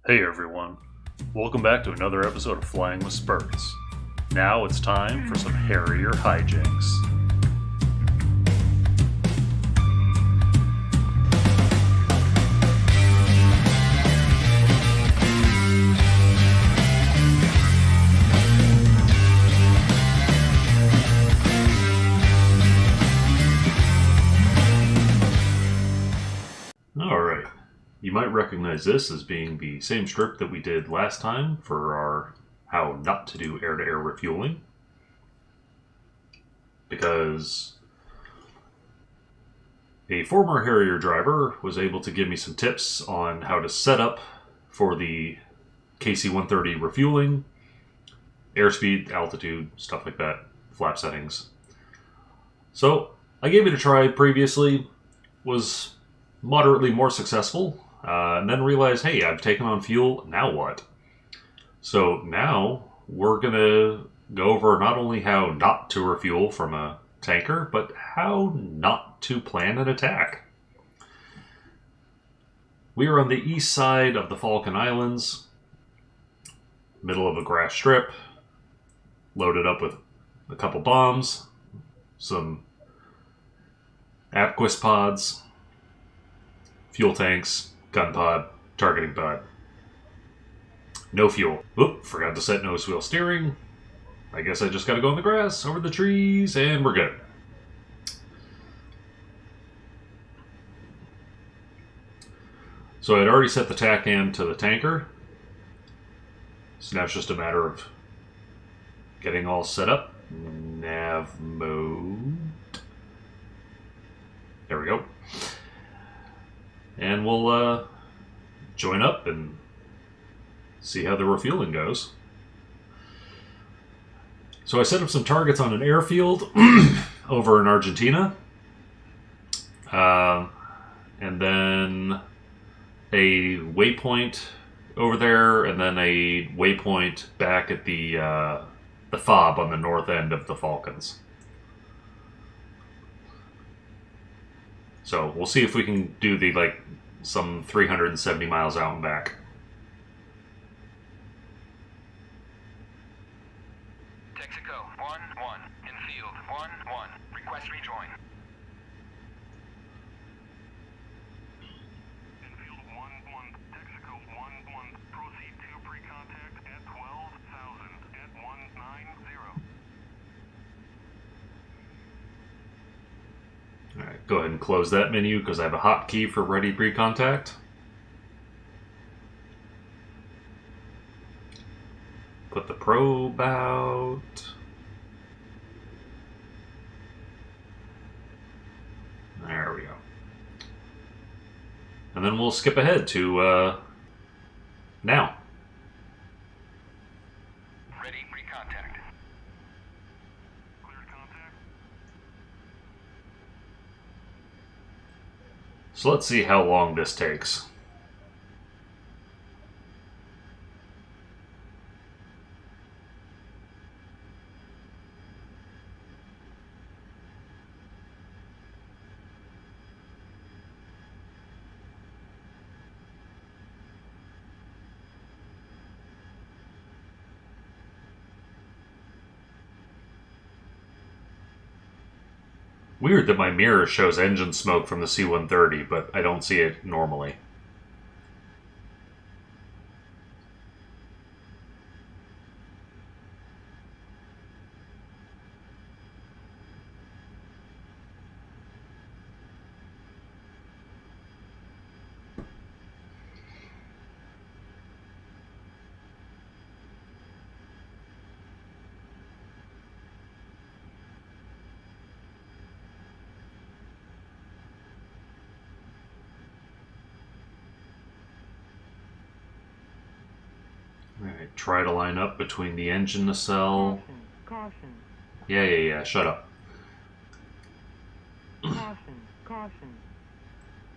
Hey everyone, welcome back to another episode of Flying with Spurts. Now it's time for some Harrier Hijinks. Alright, you might recognize this as being the same strip that we did last time for our how not to do air-to-air refueling. Because a former Harrier driver was able to give me some tips on how to set up for the KC-130 refueling, airspeed, altitude, stuff like that, flap settings. So I gave it a try previously, was moderately more successful, and then realized, hey, I've taken on fuel, now what? So now we're going to go over not only how not to refuel from a tanker, but how not to plan an attack. We are on the east side of the Falkland Islands, middle of a grass strip, loaded up with a couple bombs, some Apquist pods, fuel tanks, gun pod, targeting pod. No fuel. Oop, forgot to set nose wheel steering. I guess I just gotta go in the grass, over the trees, and we're good. So I'd already set the TACAM to the tanker. So now it's just a matter of getting all set up. Nav mode. There we go. And we'll join up and see how the refueling goes. So I set up some targets on an airfield over in Argentina. And then a waypoint over there, and then a waypoint back at the FOB on the north end of the Falklands. So we'll see if we can do some 370 miles out and back. Texaco 1-1 in field 1-1. Request rejoin. In field 1-1. Texaco 1-1. Proceed to pre-contact at 12,000 at 190. Alright, go ahead and close that menu because I have a hotkey for ready pre-contact. Put the probe out. There we go. And then we'll skip ahead to now. Ready pre-contact. Cleared contact. So let's see how long this takes. Weird that my mirror shows engine smoke from the C-130, but I don't see it normally. Alright, try to line up between the engine nacelle. Caution. Yeah, shut up. Caution.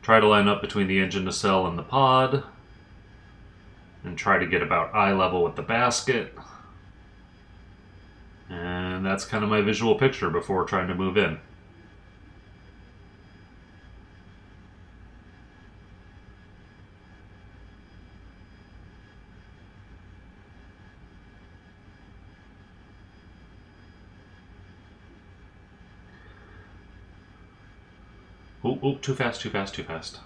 Try to line up between the engine nacelle and the pod. And try to get about eye level with the basket. And that's kind of my visual picture before trying to move in. Oh, oh, too fast, too fast, too fast.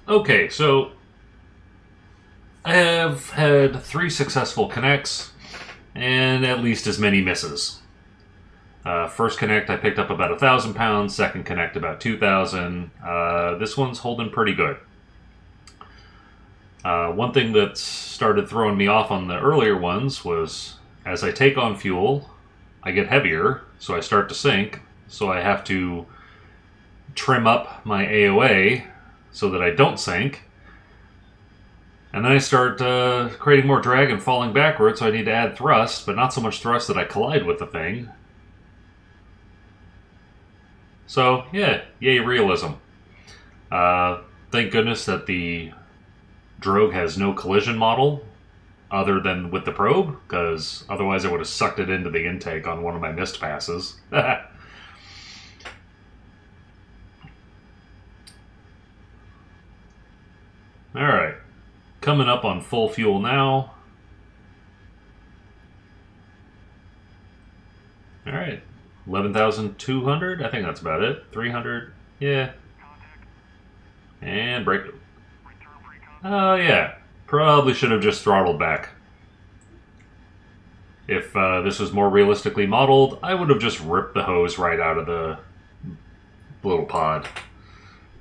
Okay, so I have had 3 successful connects and at least as many misses. First connect, I picked up about 1,000 pounds. Second connect, about 2,000. This one's holding pretty good. One thing that started throwing me off on the earlier ones was as I take on fuel, I get heavier, so I start to sink. So I have to trim up my AOA so that I don't sink. And then I start creating more drag and falling backwards, so I need to add thrust, but not so much thrust that I collide with the thing. So, yeah, yay realism. Thank goodness that the drogue has no collision model other than with the probe, because otherwise I would have sucked it into the intake on one of my missed passes. Alright, coming up on full fuel now. Alright, 11,200, I think that's about it. 300, yeah. And brake. Oh, yeah. Probably should have just throttled back. If this was more realistically modeled, I would have just ripped the hose right out of the little pod.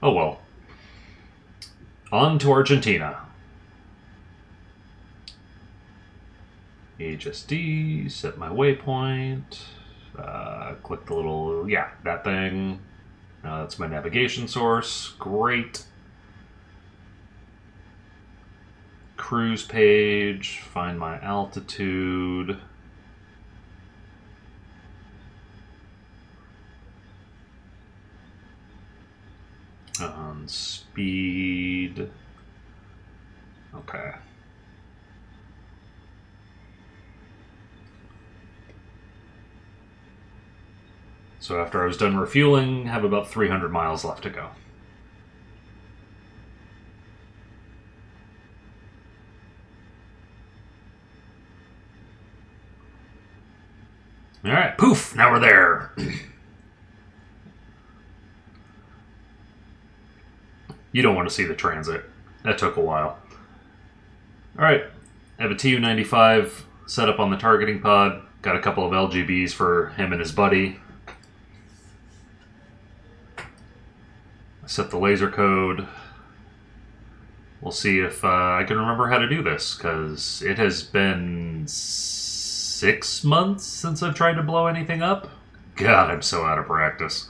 Oh well. On to Argentina. HSD, set my waypoint. Click the little, yeah, that thing. That's my navigation source. Great. Cruise page, find my altitude. On speed. Okay. So after I was done refueling, have about 300 miles left to go. Alright, poof, now we're there. You don't want to see the transit. That took a while. Alright, I have a Tu-95 set up on the targeting pod. Got a couple of LGBs for him and his buddy. Set the laser code. We'll see if I can remember how to do this, because it has been 6 months since I've tried to blow anything up. God, I'm so out of practice.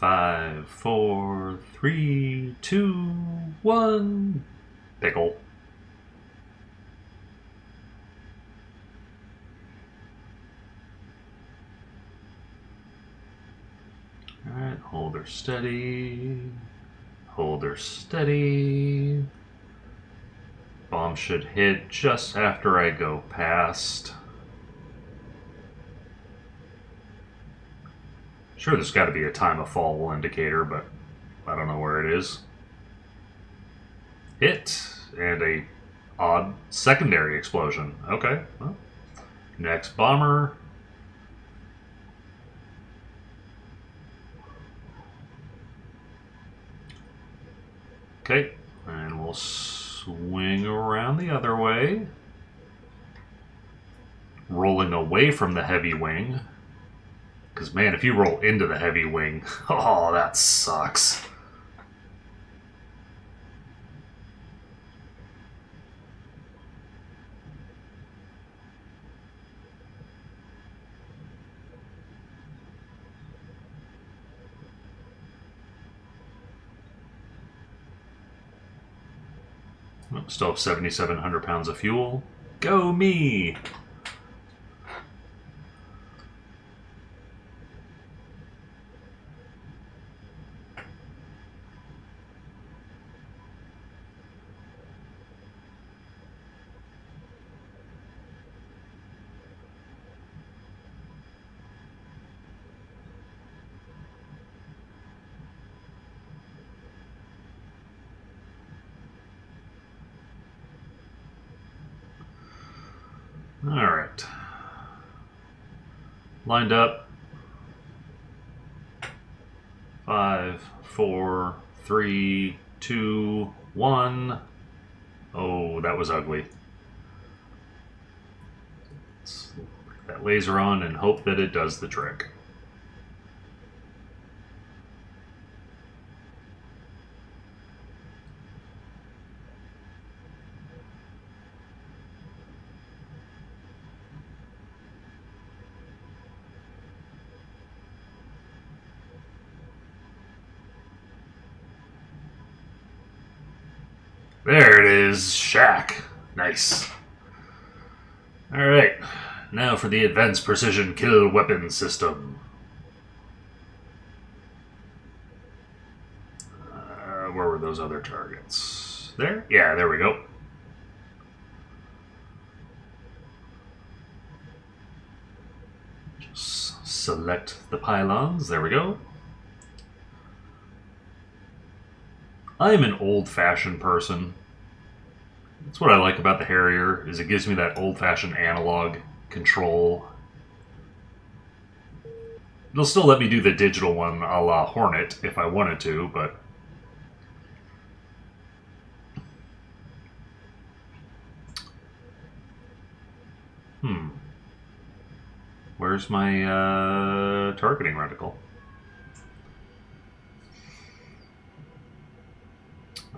Five, four, three, two, one. Pickle. Alright, hold her steady. Hold her steady. Bomb should hit just after I go past. Sure, there's got to be a time of fall indicator, but I don't know where it is. Hit, and a odd secondary explosion. Okay, well, next bomber. Okay, and we'll swing around the other way. Rolling away from the heavy wing. Because, man, if you roll into the heavy wing, oh, that sucks. Oh, still have 7,700 pounds of fuel. Go me! Lined up. 5, 4, 3, 2, 1. Oh, that was ugly. Let's put that laser on and hope that it does the trick. There it is, Shack. Nice. Alright, now for the Advanced Precision Kill Weapon System. Where were those other targets? There? Yeah, there we go. Just select the pylons. There we go. I'm an old-fashioned person. That's what I like about the Harrier, is it gives me that old-fashioned analog control. It'll still let me do the digital one a la Hornet if I wanted to, but... Where's my targeting reticle?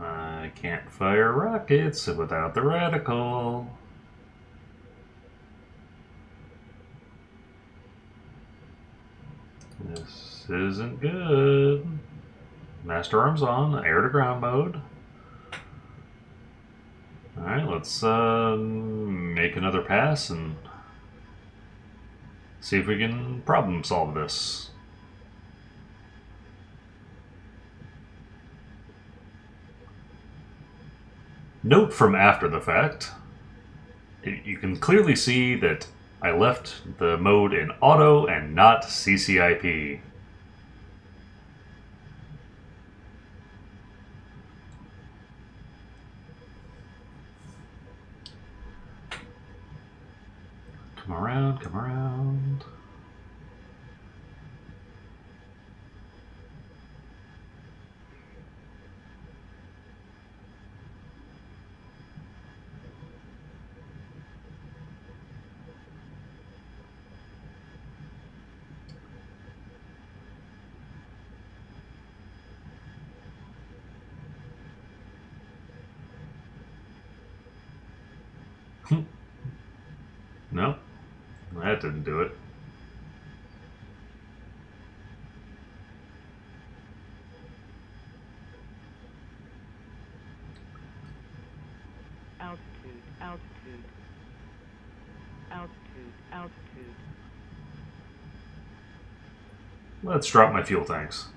I can't fire rockets without the reticle. This isn't good. Master arms on, air to ground mode. Alright, let's make another pass and see if we can problem solve this. Note from after the fact, you can clearly see that I left the mode in auto and not CCIP. Come around, come around. No, that didn't do it. Altitude, altitude. Altitude, altitude. Let's drop my fuel tanks.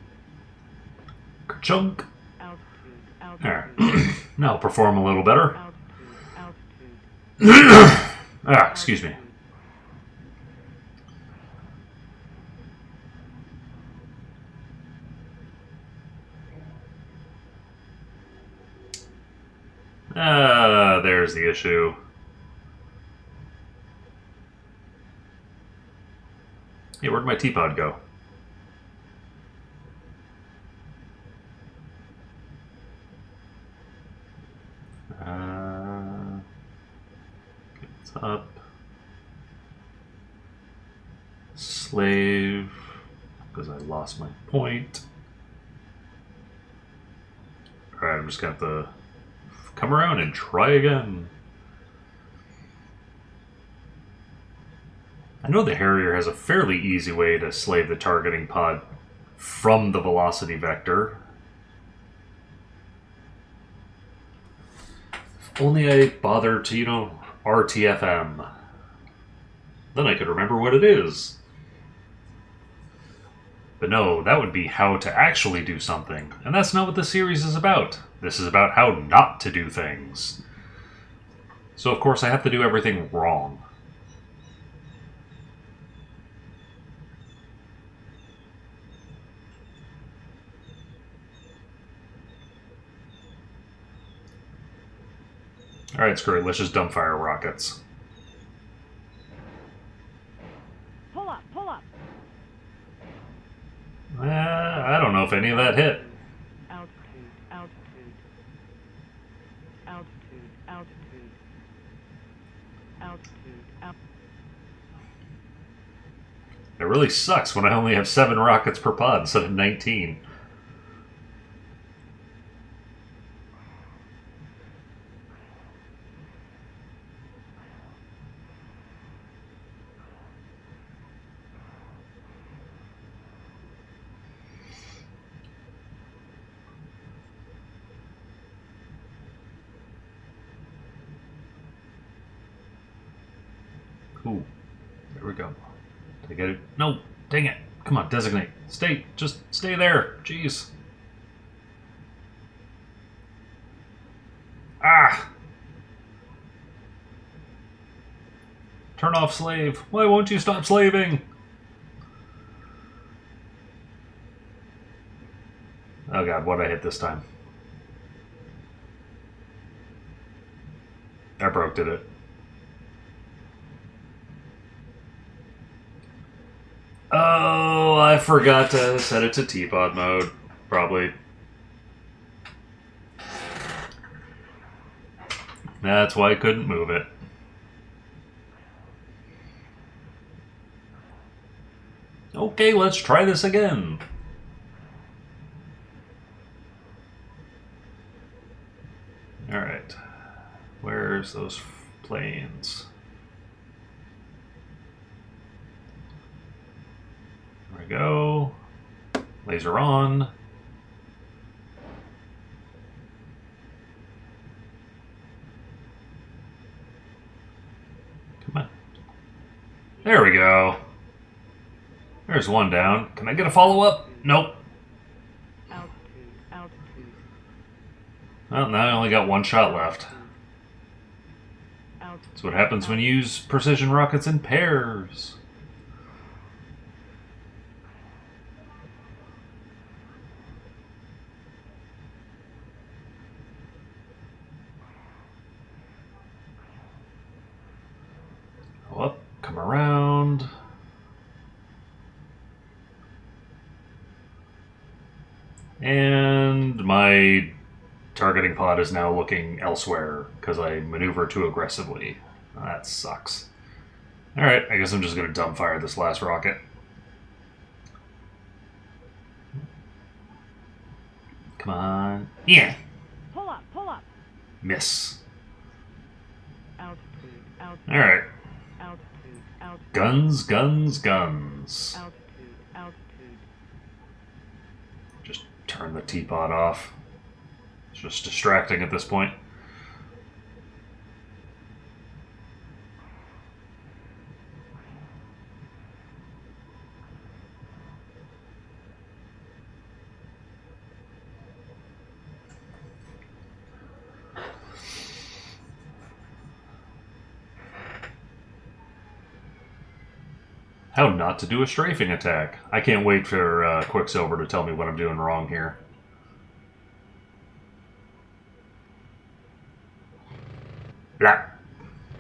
Chunk. Altitude, There. altitude. Now perform a little better. Altitude, altitude. Excuse me. There's the issue. Hey, where'd my teapot go? It's up. Slave, because I lost my point. Alright, I'm just gonna have to come around and try again. I know the Harrier has a fairly easy way to slave the targeting pod from the velocity vector. If only I bothered to, RTFM. Then I could remember what it is. But no, that would be how to actually do something. And that's not what the series is about. This is about how not to do things. So of course I have to do everything wrong. Alright, screw it. Let's just dumbfire rockets. Pull up, pull up. any of that hit. Altitude, altitude. Altitude, altitude. Altitude, altitude. It really sucks when I only have 7 rockets per pod instead of 19. Ooh, there we go. Did I get it? No, dang it. Come on, designate. Stay, just stay there. Jeez. Ah! Turn off slave. Why won't you stop slaving? Oh god, what'd I hit this time? I broke, did it? Oh, I forgot to set it to T-Pod mode. Probably. That's why I couldn't move it. Okay, let's try this again. Alright. Where's those planes? There we go. Laser on. Come on. There we go. There's one down. Can I get a follow-up? Nope. Altitude, altitude. Well, now I only got 1 shot left. Altitude. That's what happens when you use precision rockets in pairs. Go up, come around. And my targeting pod is now looking elsewhere because I maneuver too aggressively. That sucks. Alright, I guess I'm just going to dumbfire this last rocket. Come on. Yeah! Pull up, pull up. Miss. Altitude, altitude. Alright. Altitude, altitude. Guns, guns, guns. Altitude, altitude. Just turn the teapot off. It's just distracting at this point. How not to do a strafing attack. I can't wait for Quicksilver to tell me what I'm doing wrong here. Blap.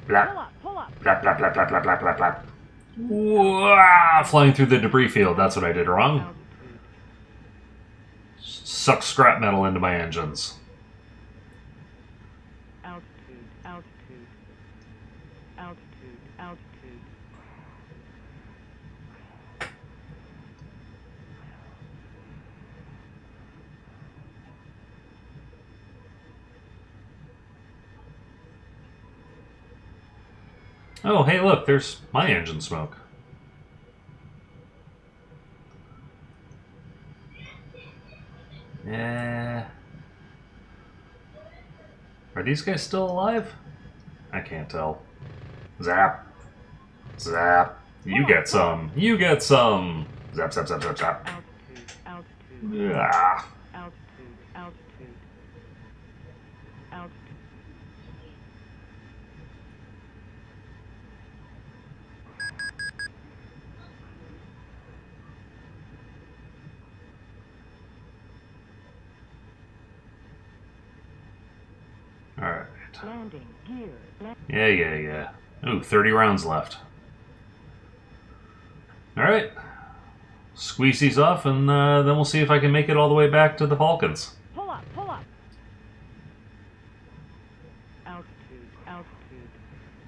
Blap. Pull up, pull up. Blap, blap, blap, blap, blap, blap, blap, blap. Wah! Flying through the debris field. That's what I did wrong. Altitude. Suck scrap metal into my engines. Altitude, altitude. Altitude, altitude. Oh, hey, look, there's my engine smoke. Yeah. Are these guys still alive? I can't tell. Zap. Zap. You get some. You get some. Zap, zap, zap, zap, zap. Altitude, altitude. Ah. Altitude, altitude. Altitude. Alright. Landing, gear. Yeah, yeah, yeah. Ooh, 30 rounds left. Alright. squeeze these off, and then we'll see if I can make it all the way back to the Falcons. Pull up, pull up. Altitude, altitude,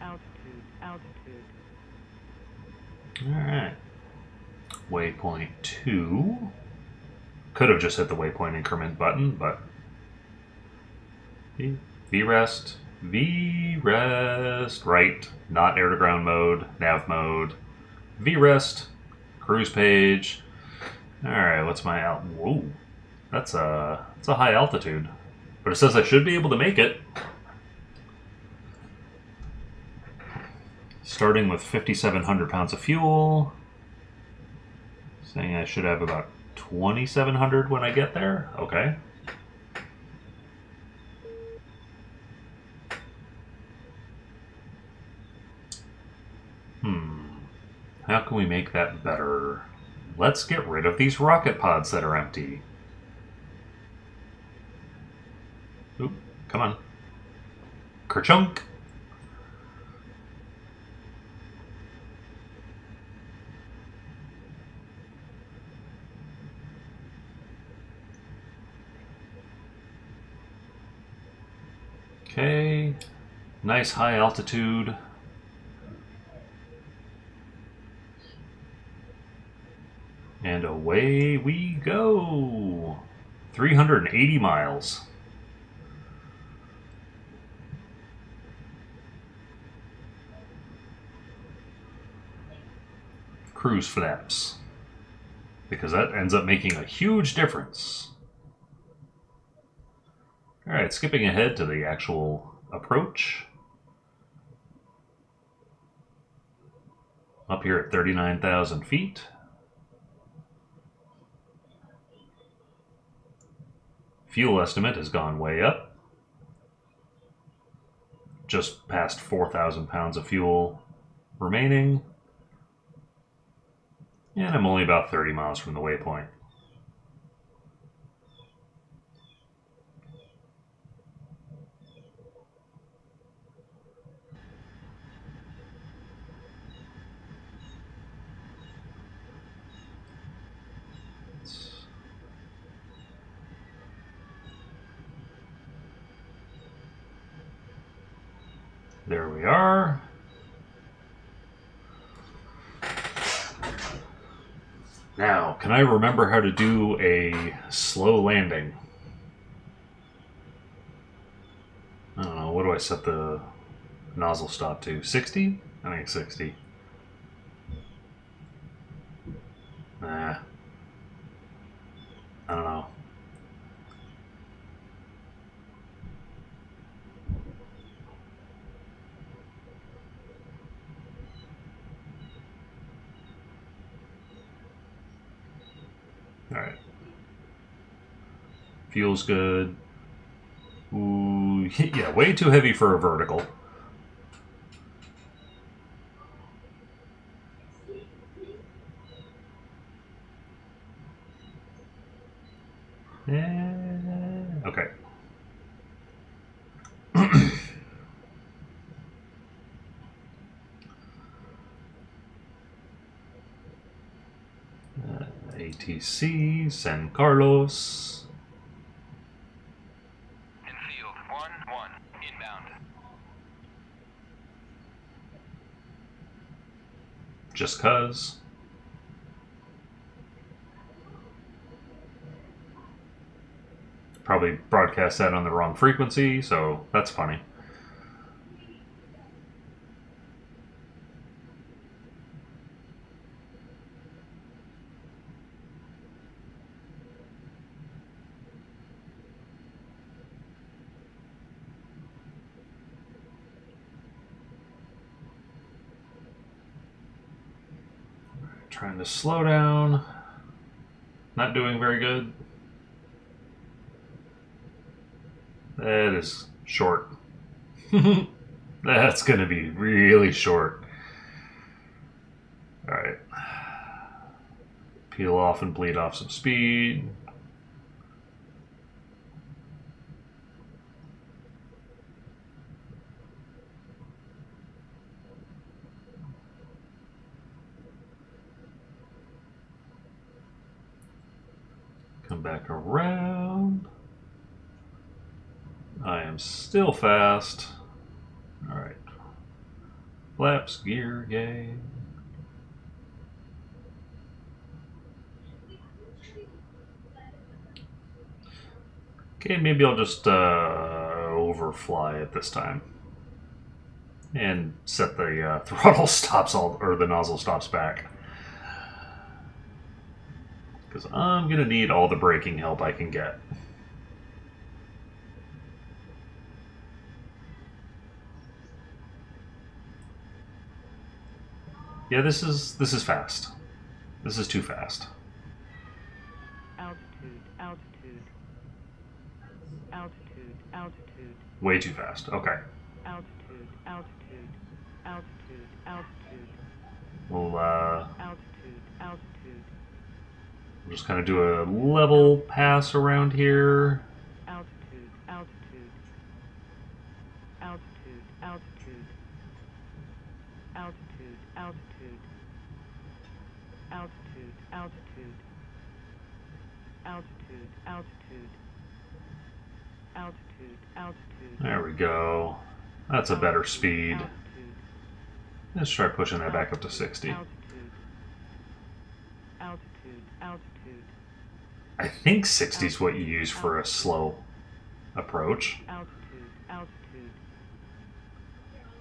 altitude, altitude. Alright. Waypoint 2. Could have just hit the waypoint increment button, but... V-rest. V-rest. Right. Not air-to-ground mode. Nav mode. V-rest. Cruise page. Alright, what's my out? Whoa. That's a high altitude. But it says I should be able to make it. Starting with 5,700 pounds of fuel. Saying I should have about 2,700 when I get there. Okay. How can we make that better? Let's get rid of these rocket pods that are empty. Oop, come on. Kerchunk! Okay, nice high altitude. And away we go. 380 miles. Cruise flaps. Because that ends up making a huge difference. Alright, skipping ahead to the actual approach. Up here at 39,000 feet. Fuel estimate has gone way up. Just past 4,000 pounds of fuel remaining. And I'm only about 30 miles from the waypoint. There we are. Now, can I remember how to do a slow landing? I don't know, what do I set the nozzle stop to? 60? I think 60. Nah. I don't know. Alright. Feels good. Ooh, yeah, way too heavy for a vertical. Okay. ATC, San Carlos. In field 1-1, inbound. Just cuz. Probably broadcast that on the wrong frequency, so that's funny. Trying to slow down. Not doing very good. That is short. That's going to be really short. Alright. Peel off and bleed off some speed. come back around. I am still fast. Alright. Flaps, gear, yay. Okay, maybe I'll just overfly it this time. And set the throttle stops or the nozzle stops back. Because I'm going to need all the braking help I can get. Yeah, this is fast. This is too fast. Altitude, altitude. Altitude, altitude. Way too fast. Okay. Altitude, altitude. Altitude, altitude. We'll Altitude, altitude. just kind of do a level pass around here. Altitude, altitude. Altitude, altitude. Altitude, altitude. Altitude, altitude. Altitude, altitude. Altitude, altitude. There we go. That's a better speed. Altitude, Let's try pushing that back up to 60. altitude. Altitude, altitude. I think 60 is what you use for a slow approach. Altitude, altitude.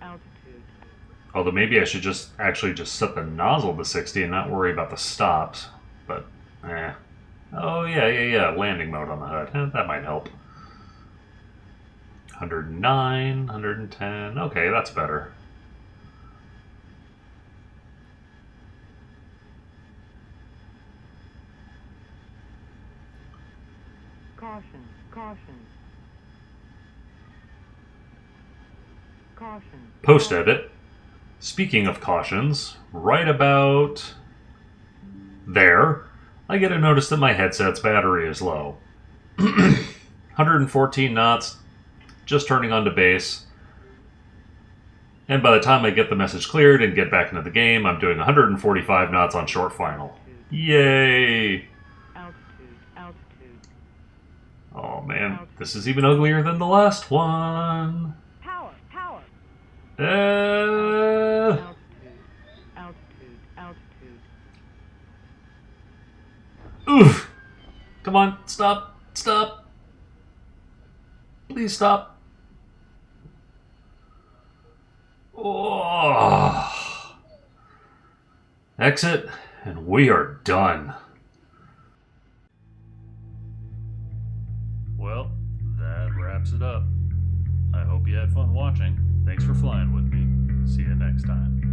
Altitude. Although maybe I should just set the nozzle to 60 and not worry about the stops. But, eh. Oh, yeah. Landing mode on the hood. That might help. 109, 110. Okay, that's better. Caution, caution. Caution. Post edit. Speaking of cautions, right about there, I get a notice that my headset's battery is low. 114 knots, just turning onto base. And by the time I get the message cleared and get back into the game, I'm doing 145 knots on short final. Yay! Altitude, altitude. Oh man, this is even uglier than the last one. Power, power. Uh, Altitude, altitude, altitude. oof! Come on, stop, stop. Please stop. Oh. Exit, and we are done. Well, that wraps it up. I hope you had fun watching. Thanks for flying with me. See you next time.